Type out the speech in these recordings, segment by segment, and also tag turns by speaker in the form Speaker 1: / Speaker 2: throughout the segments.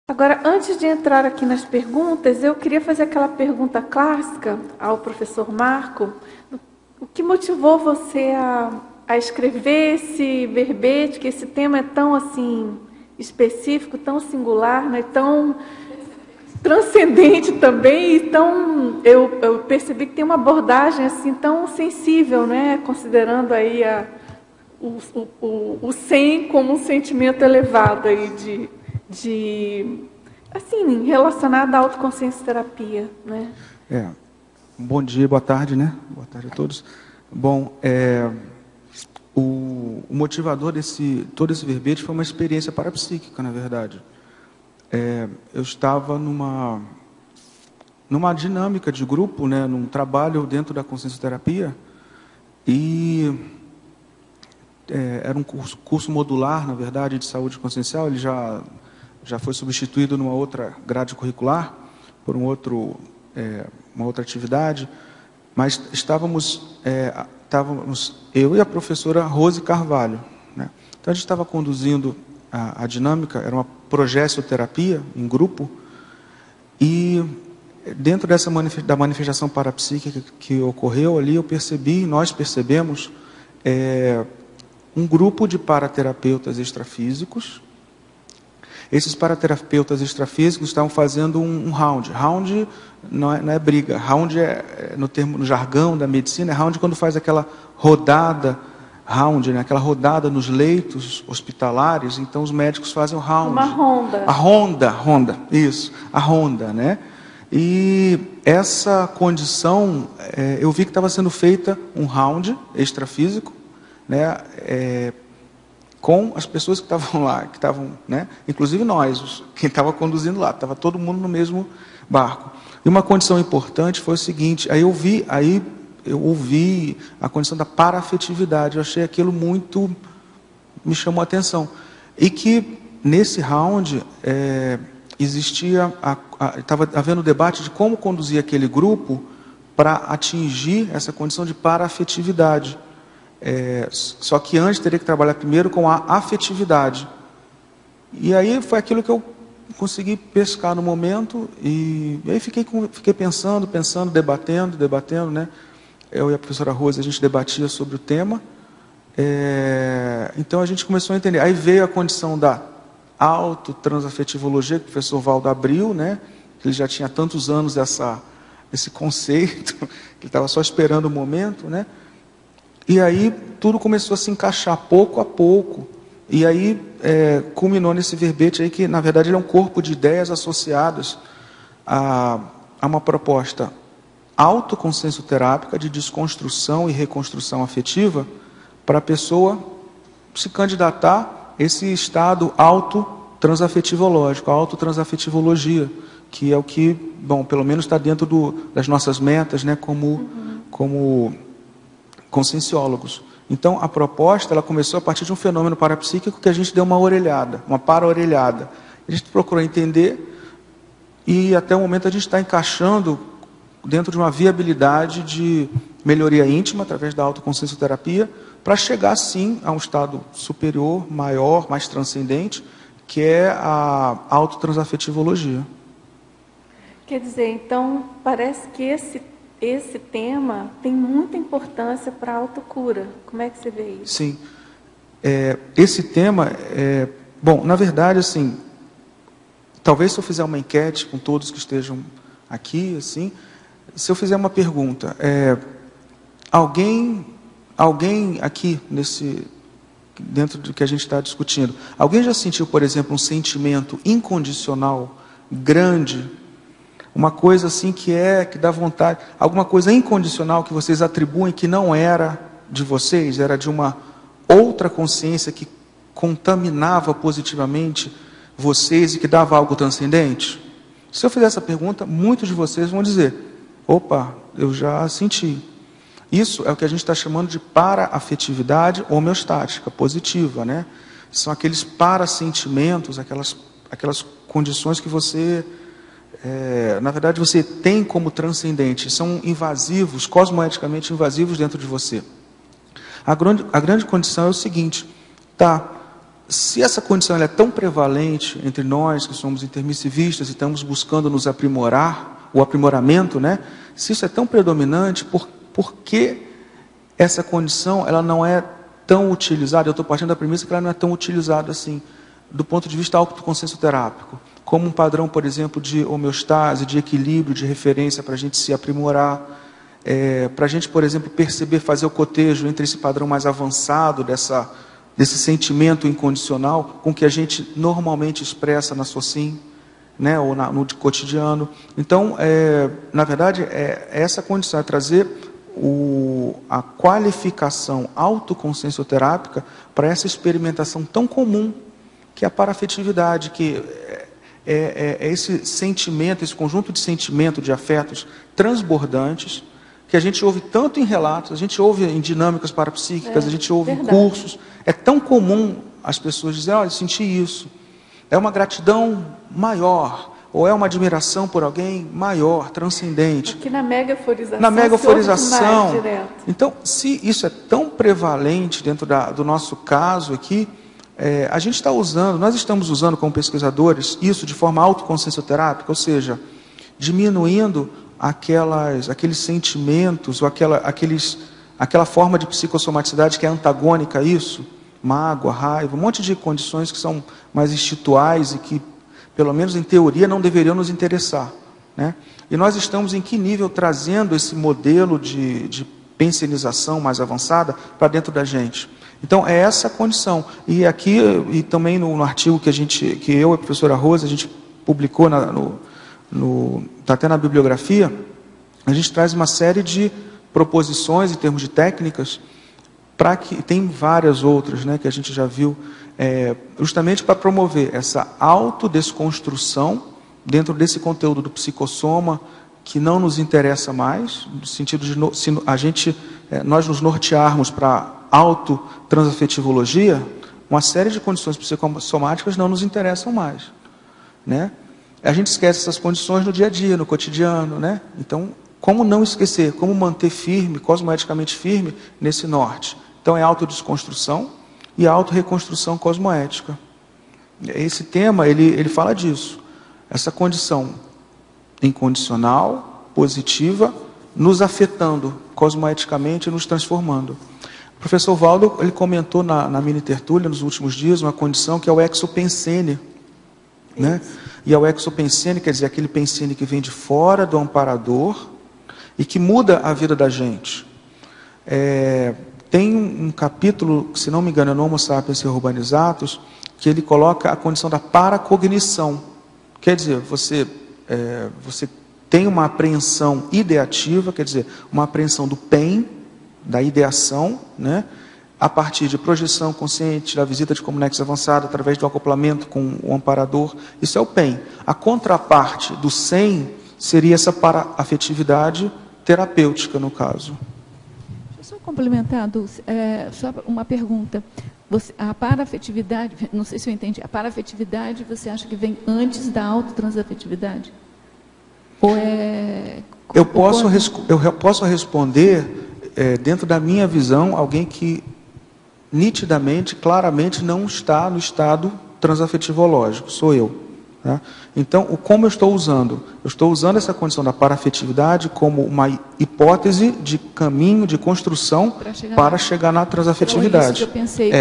Speaker 1: Agora, antes de entrar aqui nas perguntas, eu queria fazer aquela pergunta clássica ao professor Marco. O que motivou você a escrever esse verbete, que esse tema é tão assim específico, tão singular, né, tão transcendente também, então eu percebi que tem uma abordagem assim tão sensível, né, considerando aí o 100 como um sentimento elevado aí assim, relacionado à autoconsciência terapia, né?
Speaker 2: Bom dia, boa tarde, né? Boa tarde a todos. Bom, o motivador todo esse verbete foi uma experiência parapsíquica, na verdade. Eu estava numa dinâmica de grupo, né, num trabalho dentro da consciência terapia, e era um curso modular, na verdade, de saúde consciencial. Ele já foi substituído numa outra grade curricular, por uma outra atividade, mas estávamos eu e a professora Rose Carvalho, né? Então a gente estava conduzindo a dinâmica, era uma progessoterapia em grupo, e dentro da manifestação parapsíquica que ocorreu ali, nós percebemos um grupo de paraterapeutas extrafísicos. Esses paraterapeutas extrafísicos estavam fazendo um round. Round não é briga. Round no jargão da medicina, é round quando faz aquela rodada, né, aquela rodada nos leitos hospitalares. Então os médicos fazem o round.
Speaker 1: Uma ronda.
Speaker 2: A ronda, isso. A ronda, né? E essa condição, eu vi que estava sendo feita um round extrafísico, né? Com as pessoas que estavam lá, né, inclusive nós, quem estava conduzindo lá, estava todo mundo no mesmo barco. E uma condição importante foi o seguinte: eu ouvi a condição da paraafetividade. Eu achei aquilo me chamou a atenção. E que nesse round estava havendo debate de como conduzir aquele grupo para atingir essa condição de paraafetividade. Só que antes teria que trabalhar primeiro com a afetividade. E aí foi aquilo que eu consegui pescar no momento, e aí fiquei pensando, debatendo, né? Eu e a professora Rosa, a gente debatia sobre o tema. Então a gente começou a entender. Aí veio a condição da autotransafetivologia, que o professor Valdo abriu, né? Ele já tinha tantos anos esse conceito, que ele estava só esperando o momento, né? E aí tudo começou a se encaixar pouco a pouco. E aí culminou nesse verbete aí, que na verdade ele é um corpo de ideias associadas a uma proposta autoconsciencioterápica de desconstrução e reconstrução afetiva, para a pessoa se candidatar a esse estado autotransafetivológico, a autotransafetivologia, que é o que, bom, pelo menos está dentro das nossas metas, né, como conscienciólogos. Então, a proposta, ela começou a partir de um fenômeno parapsíquico que a gente deu uma orelhada, uma para-orelhada. A gente procurou entender, e até o momento a gente está encaixando dentro de uma viabilidade de melhoria íntima, através da autoconsciencioterapia, para chegar, sim, a um estado superior, maior, mais transcendente, que é a autotransafetivologia.
Speaker 1: Quer dizer, então, parece que esse tema tem muita importância para a autocura. Como é que você vê isso?
Speaker 2: Sim. Esse tema, bom, na verdade, assim, talvez se eu fizer uma enquete com todos que estejam aqui, assim, se eu fizer uma pergunta, alguém aqui, dentro do que a gente está discutindo, alguém já sentiu, por exemplo, um sentimento incondicional, grande, uma coisa assim que dá vontade, alguma coisa incondicional que vocês atribuem que não era de vocês, era de uma outra consciência que contaminava positivamente vocês e que dava algo transcendente? Se eu fizer essa pergunta, muitos de vocês vão dizer: opa, eu já senti. Isso é o que a gente está chamando de paraafetividade homeostática, positiva, né? São aqueles parasentimentos, aquelas condições que você, na verdade, você tem como transcendente, são invasivos, cosmoeticamente invasivos dentro de você. A grande condição é o seguinte: se essa condição ela é tão prevalente entre nós, que somos intermissivistas e estamos buscando nos aprimorar, o aprimoramento, né? Se isso é tão predominante, por que essa condição ela não é tão utilizada? Eu estou partindo da premissa que ela não é tão utilizada assim, do ponto de vista autoconsciencioterápico, como um padrão, por exemplo, de homeostase, de equilíbrio, de referência para a gente se aprimorar, para a gente, por exemplo, perceber, fazer o cotejo entre esse padrão mais avançado desse sentimento incondicional com que a gente normalmente expressa na SOCIM, né, ou no cotidiano. Então, na verdade, essa condição é trazer a qualificação autoconsciencioterápica para essa experimentação tão comum que é a parafetividade, que é esse sentimento, esse conjunto de sentimentos, de afetos transbordantes, que a gente ouve tanto em relatos, a gente ouve em dinâmicas parapsíquicas, a gente ouve
Speaker 1: verdade.
Speaker 2: em cursos. É tão comum as pessoas dizerem, olha, eu senti isso. É uma gratidão maior, ou é uma admiração por alguém maior, transcendente.
Speaker 1: Aqui na megaforização.
Speaker 2: Na megaforização.
Speaker 1: Se ouve demais, direto.
Speaker 2: Então, se isso é tão prevalente dentro do nosso caso aqui, a gente está usando, nós estamos usando como pesquisadores isso de forma autoconsciencioterápica, ou seja, diminuindo aqueles sentimentos, ou aquela forma de psicossomaticidade que é antagônica a isso, mágoa, raiva, um monte de condições que são mais instituais e que, pelo menos em teoria, não deveriam nos interessar, né? E nós estamos em que nível trazendo esse modelo de pensionização mais avançada para dentro da gente? Então, é essa a condição. E aqui, e também no artigo que eu e a professora Rosa, a gente publicou, está até na bibliografia, a gente traz uma série de proposições em termos de técnicas, tem várias outras, né, que a gente já viu, justamente para promover essa autodesconstrução dentro desse conteúdo do psicossoma, que não nos interessa mais, no sentido de nós nos nortearmos para autotransafetivologia, uma série de condições psicossomáticas não nos interessam mais, né? A gente esquece essas condições no dia a dia, no cotidiano, né? Então, como não esquecer? Como manter firme, cosmoeticamente firme, nesse norte? Então, é autodesconstrução e autorreconstrução cosmoética. Esse tema, ele fala disso. Essa condição incondicional, positiva, nos afetando cosmoeticamente e nos transformando. O professor Valdo, ele comentou na mini tertúlia, nos últimos dias, uma condição que é o exopensene, né? E o exopensene quer dizer aquele pensene que vem de fora do amparador e que muda a vida da gente. Tem um capítulo, se não me engano, é no Homo Sapiens Urbanizatus, que ele coloca a condição da paracognição. Quer dizer, você tem uma apreensão ideativa, quer dizer, uma apreensão do PEN, da ideação, né? A partir de projeção consciente, da visita de comunexo avançado, através do acoplamento com o amparador. Isso é o PEN. A contraparte do SEM seria essa para-afetividade terapêutica, no caso.
Speaker 3: Deixa eu só complementar, Dulce, só uma pergunta. A para-afetividade, não sei se eu entendi, a para-afetividade você acha que vem antes da autotransafetividade? Ou
Speaker 2: Eu posso responder, dentro da minha visão, alguém que nitidamente, claramente não está no estado transafetivológico, sou eu. Tá? Então, como eu estou usando? Eu estou usando essa condição da parafetividade como uma hipótese de caminho, de construção para chegar na transafetividade.
Speaker 3: Isso que eu pensei,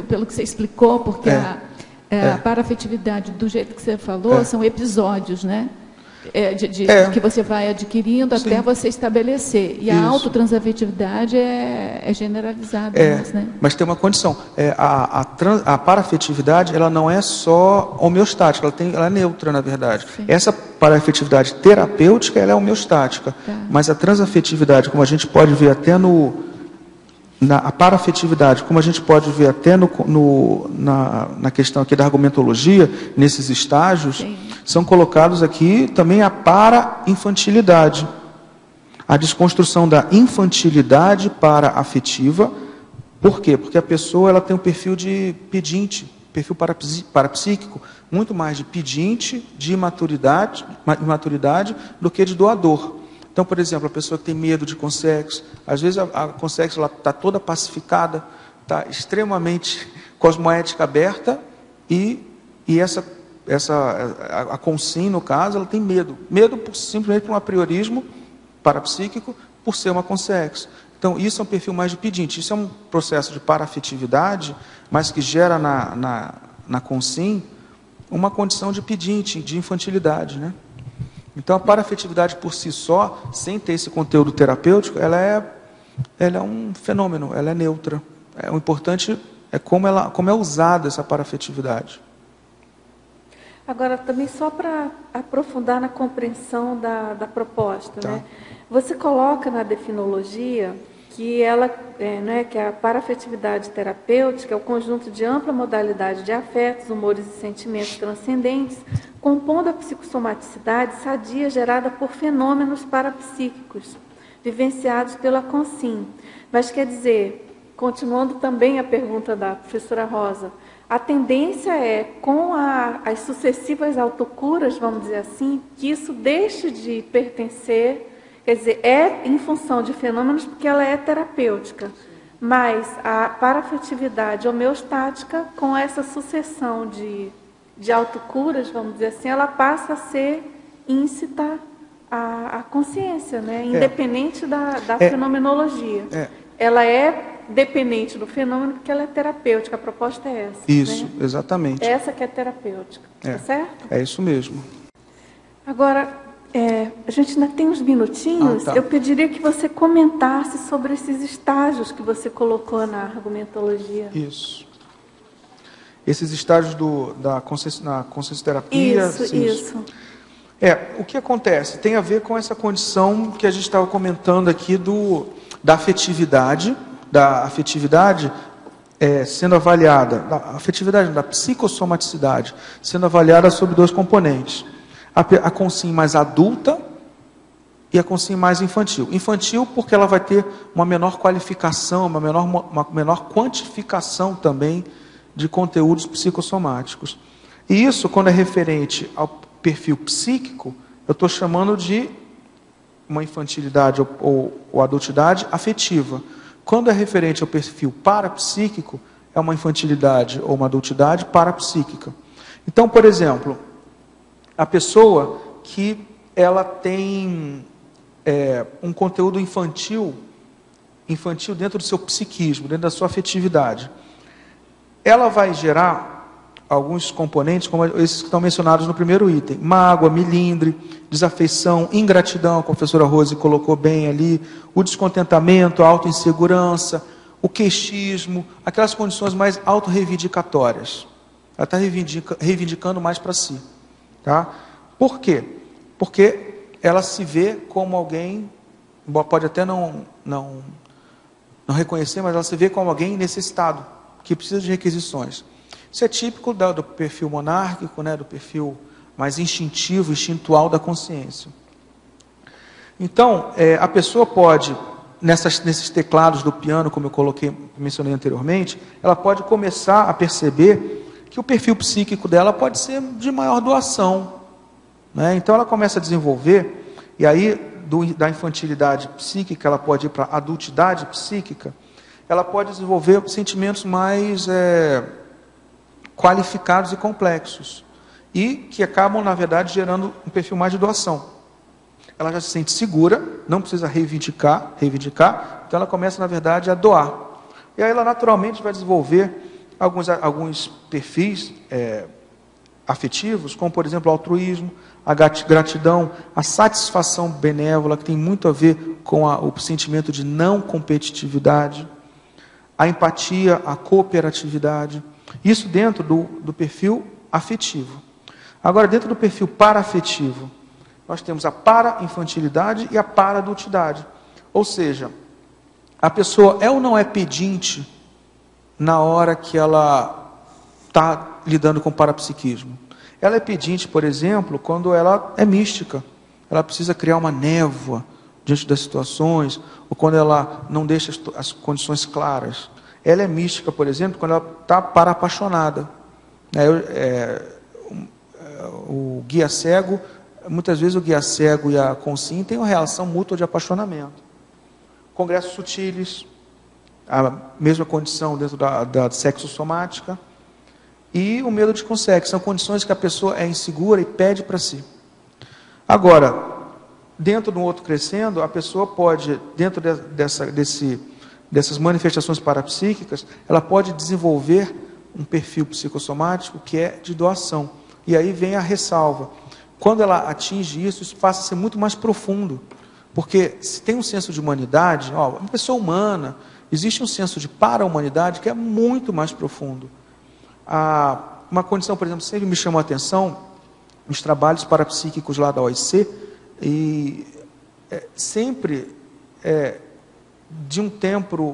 Speaker 3: pelo que você explicou, porque a parafetividade, do jeito que você falou, são episódios, né? Que você vai adquirindo até você estabelecer. E a autotransafetividade é generalizada. Né?
Speaker 2: Mas tem uma condição. A parafetividade, ela não é só homeostática, ela é neutra, na verdade. Sim. Essa parafetividade terapêutica, ela é homeostática. Tá. Mas a transafetividade, como a gente pode ver até a parafetividade, como a gente pode ver até na questão aqui da argumentologia, nesses estágios, sim, são colocados aqui também a para-infantilidade. A desconstrução da infantilidade para-afetiva. Por quê? Porque a pessoa ela tem um perfil de pedinte, perfil parapsíquico, muito mais de pedinte, de imaturidade do que de doador. Então, por exemplo, a pessoa que tem medo de consexo, às vezes a consexo está toda pacificada, extremamente cosmoética aberta e a Consim, no caso, ela tem medo simplesmente por um apriorismo parapsíquico, por ser uma consex. Então, isso é um perfil mais de pedinte. Isso é um processo de paraafetividade, mas que gera na Consim uma condição de pedinte, de infantilidade, né? Então, a paraafetividade por si só, sem ter esse conteúdo terapêutico, ela é um fenômeno, ela é neutra. O importante é como é usada essa paraafetividade.
Speaker 1: Agora, também só para aprofundar na compreensão da proposta, né? Você coloca na definologia que que a paraafetividade terapêutica é o conjunto de ampla modalidade de afetos, humores e sentimentos transcendentes, compondo a psicossomaticidade sadia gerada por fenômenos parapsíquicos, vivenciados pela Consim. Mas quer dizer, continuando também a pergunta da professora Rosa, a tendência é, com as sucessivas autocuras, vamos dizer assim, que isso deixe de pertencer, quer dizer, é em função de fenômenos porque ela é terapêutica, mas a paraafetividade homeostática, com essa sucessão de autocuras, vamos dizer assim, ela passa a ser íncita à consciência, né? Independente da fenomenologia. Ela é dependente do fenômeno porque ela é terapêutica, a proposta é essa.
Speaker 2: Isso,
Speaker 1: né?
Speaker 2: exatamente.
Speaker 1: Essa que é terapêutica, tá certo?
Speaker 2: É isso mesmo.
Speaker 1: Agora, a gente ainda tem uns minutinhos, eu pediria que você comentasse sobre esses estágios que você colocou na argumentologia.
Speaker 2: Isso. Esses estágios na consciencioterapia.
Speaker 1: Isso.
Speaker 2: O que acontece? Tem a ver com essa condição que a gente estava comentando aqui da afetividade, sendo avaliada, da psicossomaticidade, sendo avaliada sobre dois componentes. A Consim mais adulta e a Consim mais infantil. Infantil porque ela vai ter uma menor qualificação, uma menor quantificação também de conteúdos psicossomáticos. E isso, quando é referente ao perfil psíquico, eu estou chamando de uma infantilidade ou adultidade afetiva. Quando é referente ao perfil parapsíquico, é uma infantilidade ou uma adultidade parapsíquica. Então, por exemplo, a pessoa que ela tem um conteúdo infantil dentro do seu psiquismo, dentro da sua afetividade, ela vai gerar alguns componentes, como esses que estão mencionados no primeiro item: mágoa, melindre, desafeição, ingratidão, a professora Rose colocou bem ali, o descontentamento, a autoinsegurança, o queixismo, aquelas condições mais autorreivindicatórias. Ela está reivindicando mais para si. Tá? Por quê? Porque ela se vê como alguém, pode até não reconhecer, mas ela se vê como alguém necessitado, que precisa de requisições. Isso é típico do perfil monárquico, né, do perfil mais instintivo, instintual da consciência. Então, a pessoa pode, nesses teclados do piano, como eu mencionei anteriormente, ela pode começar a perceber que o perfil psíquico dela pode ser de maior doação. Né? Então, ela começa a desenvolver, e aí, da infantilidade psíquica, ela pode ir para a adultidade psíquica, ela pode desenvolver sentimentos mais qualificados e complexos, e que acabam, na verdade, gerando um perfil mais de doação. Ela já se sente segura, não precisa reivindicar, então ela começa, na verdade, a doar. E aí ela naturalmente vai desenvolver alguns perfis afetivos, como, por exemplo, o altruísmo, a gratidão, a satisfação benévola, que tem muito a ver com o sentimento de não competitividade, a empatia, a cooperatividade. Isso dentro do perfil afetivo. Agora, dentro do perfil paraafetivo, nós temos a para-infantilidade e a para-adultidade. Ou seja, a pessoa é ou não é pedinte na hora que ela está lidando com o parapsiquismo. Ela é pedinte, por exemplo, quando ela é mística. Ela precisa criar uma névoa diante das situações, ou quando ela não deixa as condições claras. Ela é mística, por exemplo, quando ela está para-apaixonada. O guia cego, muitas vezes o guia cego e a Consim têm uma relação mútua de apaixonamento. Congressos sutiles, A mesma condição dentro da sexossomática. E o medo de consegue, são condições que a pessoa é insegura e pede para si. Agora, dentro do outro crescendo, a pessoa pode, dentro dessas manifestações parapsíquicas, ela pode desenvolver um perfil psicossomático que é de doação. E aí vem a ressalva. Quando ela atinge isso, isso passa a ser muito mais profundo. Porque se tem um senso de humanidade, uma pessoa humana, existe um senso de para-humanidade que é muito mais profundo. Uma condição, por exemplo, sempre me chamou a atenção, os trabalhos parapsíquicos lá da OIC, e sempre, de um tempo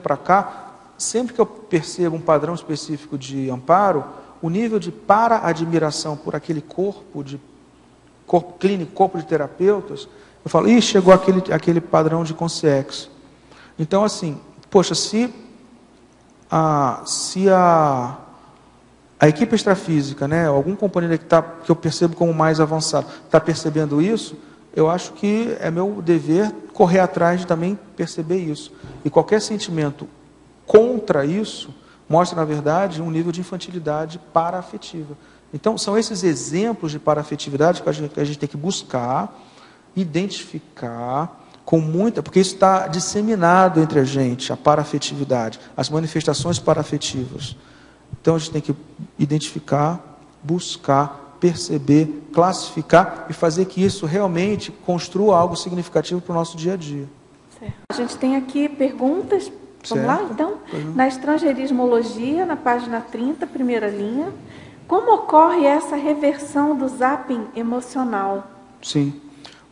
Speaker 2: para cá, sempre que eu percebo um padrão específico de amparo, o nível de para-admiração por aquele corpo clínico, corpo de terapeutas, eu falo, chegou aquele padrão de consciência. Então, assim, poxa, se a equipe extrafísica, né, algum componente que eu percebo como mais avançado, está percebendo isso, eu acho que é meu dever correr atrás de também perceber isso. E qualquer sentimento contra isso mostra, na verdade, um nível de infantilidade paraafetiva. Então, são esses exemplos de paraafetividade que a gente tem que buscar, identificar, porque isso está disseminado entre a gente, a paraafetividade, as manifestações paraafetivas. Então, a gente tem que identificar, buscar, perceber, classificar e fazer que isso realmente construa algo significativo para o nosso dia a dia.
Speaker 1: Certo. A gente tem aqui perguntas. Vamos lá, então? Na estrangeirismologia, na página 30, primeira linha, como ocorre essa reversão do zapping emocional?
Speaker 2: Sim.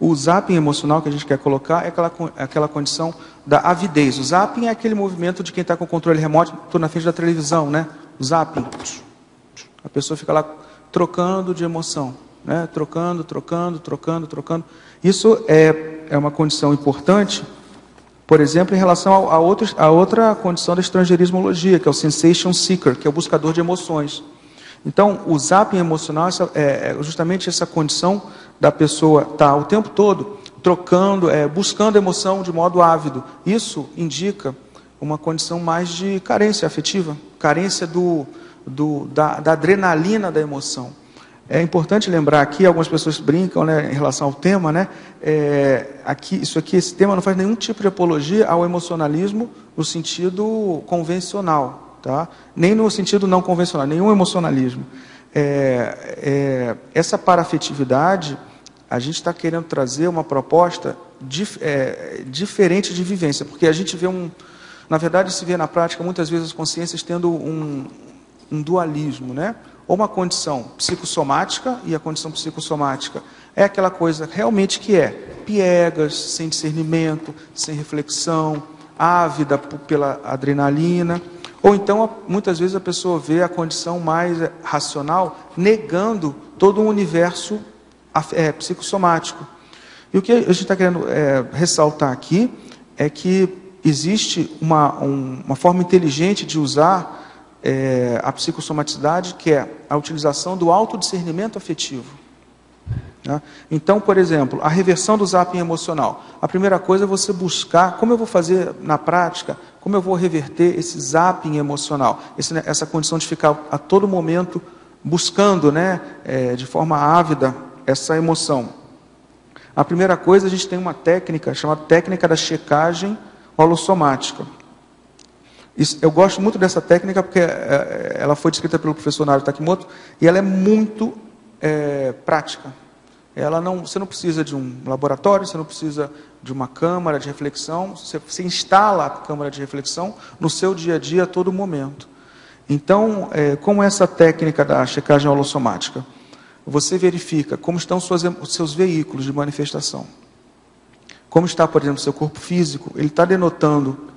Speaker 2: O zapping emocional que a gente quer colocar é aquela condição da avidez. O zapping é aquele movimento de quem está com o controle remoto, estou na frente da televisão, né? O zapping. A pessoa fica lá trocando de emoção, né? Trocando. Isso é uma condição importante, por exemplo, em relação a outra condição da estrangeirismologia, que é o sensation seeker, que é o buscador de emoções. Então, o zapping emocional é justamente essa condição da pessoa estar o tempo todo trocando, buscando emoção de modo ávido. Isso indica uma condição mais de carência afetiva, carência da adrenalina da emoção. É importante lembrar aqui, algumas pessoas brincam, né, em relação ao tema, né, esse tema não faz nenhum tipo de apologia ao emocionalismo no sentido convencional, tá? Nem no sentido não convencional, nenhum emocionalismo. Essa paraafetividade, a gente está querendo trazer uma proposta diferente de vivência, porque a gente vê na verdade se vê na prática muitas vezes as consciências tendo um dualismo, né? Ou uma condição psicossomática, e a condição psicossomática é aquela coisa realmente que é piegas, sem discernimento, sem reflexão, ávida pela adrenalina. Ou então, muitas vezes a pessoa vê a condição mais racional negando todo um universo psicossomático. E o que a gente está querendo ressaltar aqui é que existe uma forma inteligente de usar a psicossomaticidade, que é a utilização do autodiscernimento afetivo. Né? Então, por exemplo, a reversão do zapping emocional. A primeira coisa é você buscar, como eu vou fazer na prática, como eu vou reverter esse zapping emocional, essa condição de ficar a todo momento buscando, né, de forma ávida, essa emoção. A primeira coisa, a gente tem uma técnica chamada técnica da checagem holossomática. Eu gosto muito dessa técnica porque ela foi descrita pelo professor Naruto Takimoto e ela é muito prática. Você não precisa de um laboratório, você não precisa de uma câmara de reflexão, você instala a câmara de reflexão no seu dia a dia a todo momento. Então, como essa técnica da checagem holossomática? Você verifica como estão os seus veículos de manifestação. Como está, por exemplo, o seu corpo físico, ele está denotando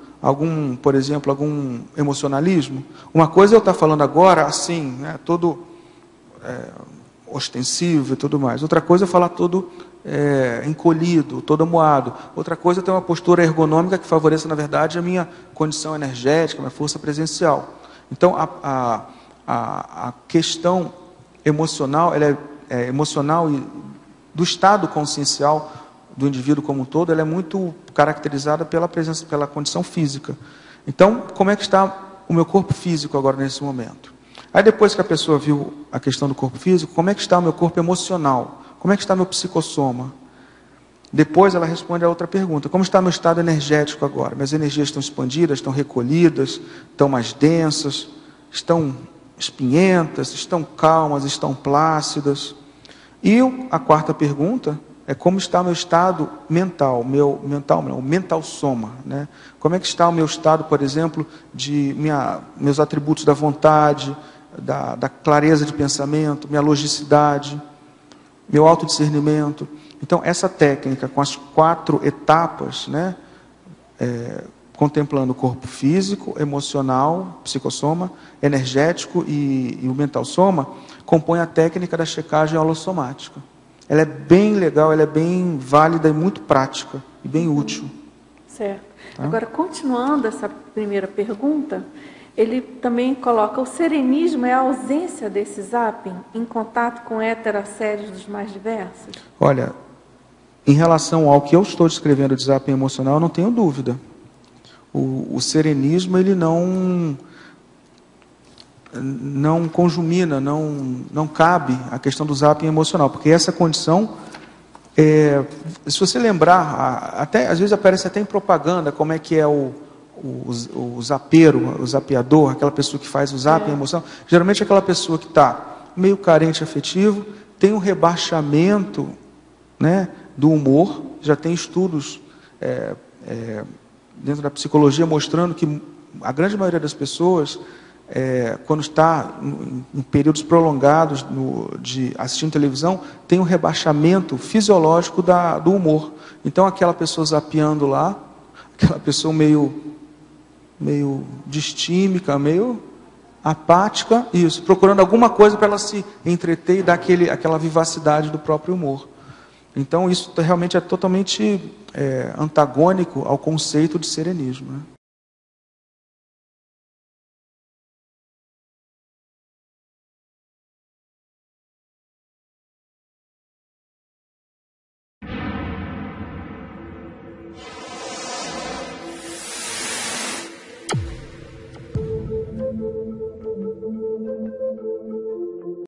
Speaker 2: por exemplo, algum emocionalismo. Uma coisa é eu estar falando agora assim, né, todo ostensivo e tudo mais. Outra coisa é falar todo encolhido, todo amuado. Outra coisa é ter uma postura ergonômica que favoreça, na verdade, a minha condição energética, a minha força presencial. Então, a questão emocional, ela é emocional e do estado consciencial do indivíduo como um todo, ela é muito caracterizada pela condição física. Então, como é que está o meu corpo físico agora nesse momento? Aí depois que a pessoa viu a questão do corpo físico, como é que está o meu corpo emocional? Como é que está meu psicossoma? Depois ela responde a outra pergunta: como está meu estado energético agora? Minhas energias estão expandidas, estão recolhidas, estão mais densas, estão espinhentas, estão calmas, estão plácidas? E a quarta pergunta é como está o meu estado mental, o mental soma, né? Como é que está o meu estado, por exemplo, de meus atributos da vontade, da clareza de pensamento, minha logicidade, meu autodiscernimento. Então, essa técnica com as 4 etapas, né, contemplando o corpo físico, emocional, psicossoma, energético e o mental soma, compõe a técnica da checagem holossomática. Ela é bem legal, ela é bem válida e muito prática e bem útil.
Speaker 1: Certo. Tá? Agora, continuando essa primeira pergunta, ele também coloca: o serenismo é a ausência desse zapping em contato com heterosséries dos mais diversos? Olha,
Speaker 2: em relação ao que eu estou descrevendo de zapping emocional, eu não tenho dúvida. O serenismo, ele não conjumina, não cabe a questão do zapping emocional, porque essa condição, se você lembrar, até às vezes aparece até em propaganda como é que é o zapeiro, o zapeador, aquela pessoa que faz o zapping emocional. Geralmente é aquela pessoa que está meio carente afetivo, tem um rebaixamento, né, do humor. Já tem estudos dentro da psicologia mostrando que a grande maioria das pessoas, quando está em períodos prolongados de assistindo televisão, tem um rebaixamento fisiológico do humor. Então, aquela pessoa zapeando lá, aquela pessoa meio distímica, meio apática, isso, procurando alguma coisa para ela se entreter e dar aquela vivacidade do próprio humor. Então, isso realmente é totalmente antagônico ao conceito de serenismo, né?